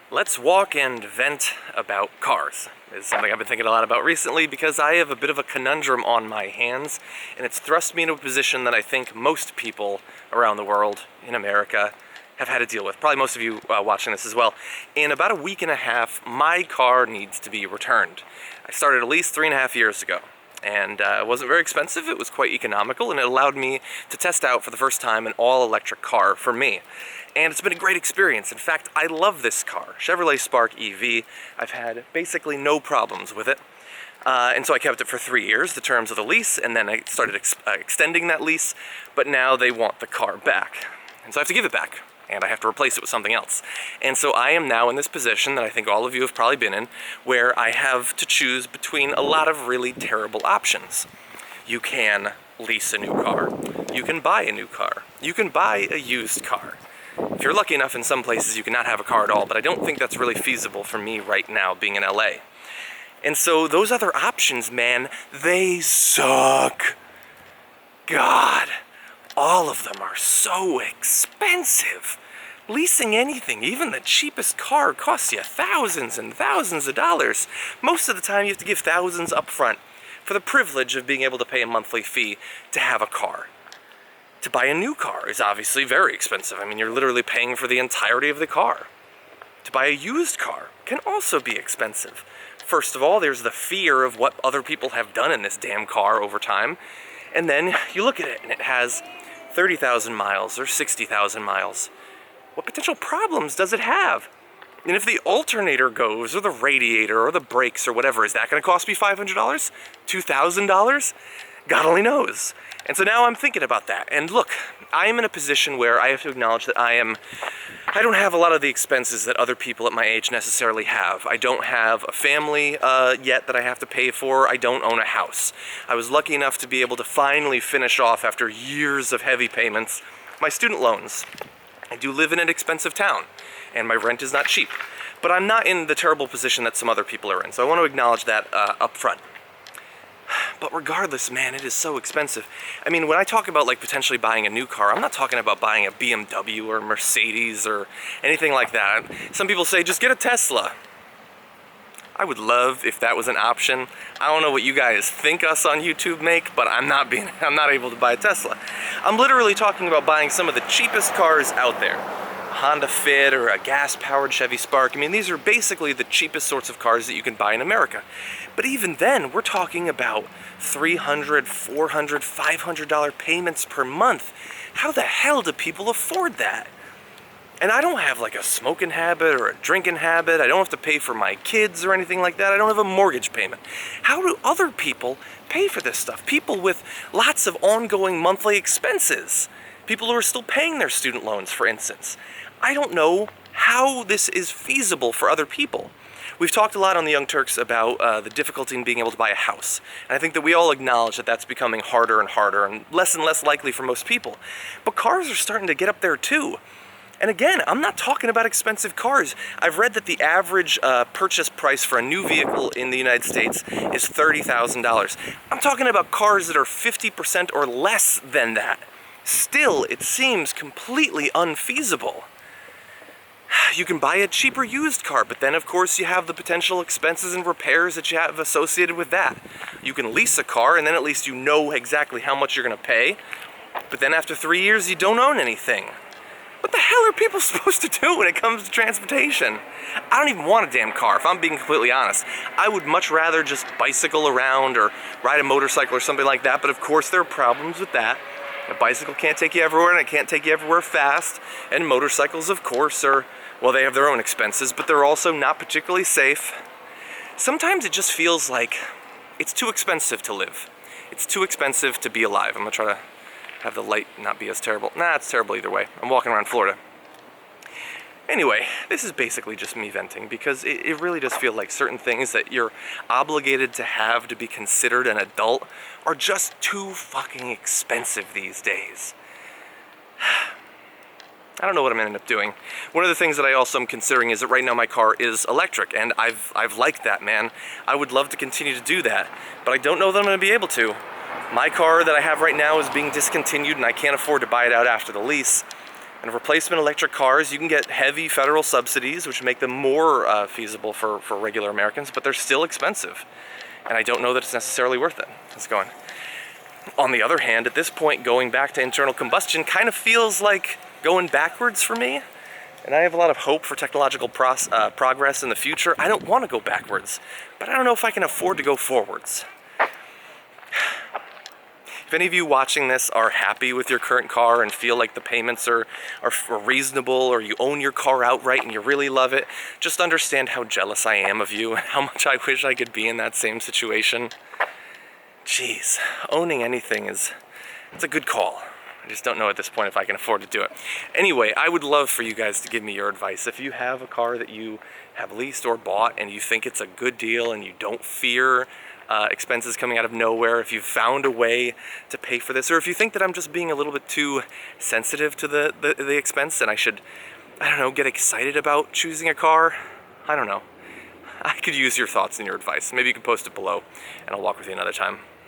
Let's walk and vent about cars. It's something I've been thinking a lot about recently because I have a bit of a conundrum on my hands, and it's thrust me into a position that I think most people around the world, in America, have had to deal with. Probably most of you watching this as well. In about a week and a half, my car needs to be returned. I started a lease 3.5 years ago, and it wasn't very expensive. It was quite economical, and it allowed me to test out for the first time an all-electric car for me. And it's been a great experience. In fact, I love this car, Chevrolet Spark EV. I've had basically no problems with it. And so I kept it for 3 years, the terms of the lease, and then I started extending that lease, but now they want the car back. And so I have to give it back, and I have to replace it with something else. And so I am now in this position that I think all of you have probably been in, where I have to choose between a lot of really terrible options. You can lease a new car. You can buy a new car. You can buy a used car. If you're lucky enough, in some places you cannot have a car at all, but I don't think that's really feasible for me right now, being in LA. And so those other options, man, they suck. God, all of them are so expensive. Leasing anything, even the cheapest car, costs you thousands and thousands of dollars. Most of the time you have to give thousands up front for the privilege of being able to pay a monthly fee to have a car. To buy a new car is obviously very expensive. I mean, you're literally paying for the entirety of the car. To buy a used car can also be expensive. First of all, there's the fear of what other people have done in this damn car over time. And then you look at it and it has 30,000 miles or 60,000 miles. What potential problems does it have? And if the alternator goes, or the radiator, or the brakes, or whatever, is that going to cost me $500? $2,000? God only knows. And so now I'm thinking about that. And look, I am in a position where I have to acknowledge that I don't have a lot of the expenses that other people at my age necessarily have. I don't have a family yet that I have to pay for. I don't own a house. I was lucky enough to be able to finally finish off, after years of heavy payments, my student loans. I do live in an expensive town, and my rent is not cheap. But I'm not in the terrible position that some other people are in, so I want to acknowledge that up front. But regardless, man, it is so expensive. I mean, when I talk about like potentially buying a new car, I'm not talking about buying a BMW or a Mercedes or anything like that. Some people say, just get a Tesla. I would love if that was an option. I don't know what you guys think us on YouTube make, but I'm not able to buy a Tesla. I'm literally talking about buying some of the cheapest cars out there. A Honda Fit or a gas-powered Chevy Spark. I mean, these are basically the cheapest sorts of cars that you can buy in America. But even then, we're talking about $300, $400, $500 payments per month. How the hell do people afford that? And I don't have like a smoking habit or a drinking habit. I don't have to pay for my kids or anything like that. I don't have a mortgage payment. How do other people pay for this stuff? People with lots of ongoing monthly expenses. People who are still paying their student loans, for instance. I don't know how this is feasible for other people. We've talked a lot on the Young Turks about the difficulty in being able to buy a house. And I think that we all acknowledge that that's becoming harder and harder and less likely for most people. But cars are starting to get up there too. And again, I'm not talking about expensive cars. I've read that the average purchase price for a new vehicle in the United States is $30,000. I'm talking about cars that are 50% or less than that. Still, it seems completely unfeasible. You can buy a cheaper used car, but then of course you have the potential expenses and repairs that you have associated with that. You can lease a car and then at least you know exactly how much you're going to pay, but then after 3 years you don't own anything. What the hell are people supposed to do when it comes to transportation? I don't even want a damn car, if I'm being completely honest. I would much rather just bicycle around or ride a motorcycle or something like that, but of course there are problems with that. A bicycle can't take you everywhere and it can't take you everywhere fast, and motorcycles of course are, well, they have their own expenses, but they're also not particularly safe. Sometimes it just feels like it's too expensive to live. It's too expensive to be alive. I'm gonna try to have the light not be as terrible. Nah, it's terrible either way. I'm walking around Florida. Anyway, this is basically just me venting because it really does feel like certain things that you're obligated to have to be considered an adult are just too fucking expensive these days. I don't know what I'm gonna end up doing. One of the things that I also am considering is that right now my car is electric, and I've liked that, man. I would love to continue to do that, but I don't know that I'm gonna be able to. My car that I have right now is being discontinued and I can't afford to buy it out after the lease. And replacement electric cars, you can get heavy federal subsidies, which make them more feasible for regular Americans, but they're still expensive. And I don't know that it's necessarily worth it. It's going. On the other hand, at this point, going back to internal combustion kind of feels like going backwards for me. And I have a lot of hope for technological progress in the future. I don't want to go backwards, but I don't know if I can afford to go forwards. If any of you watching this are happy with your current car and feel like the payments are reasonable, or you own your car outright and you really love it, just understand how jealous I am of you and how much I wish I could be in that same situation. Jeez, owning anything it's a good call. I just don't know at this point if I can afford to do it. Anyway, I would love for you guys to give me your advice. If you have a car that you have leased or bought and you think it's a good deal and you don't fear expenses coming out of nowhere, if you've found a way to pay for this, or if you think that I'm just being a little bit too sensitive to the expense and I should, I don't know, get excited about choosing a car, I don't know. I could use your thoughts and your advice. Maybe you can post it below and I'll walk with you another time.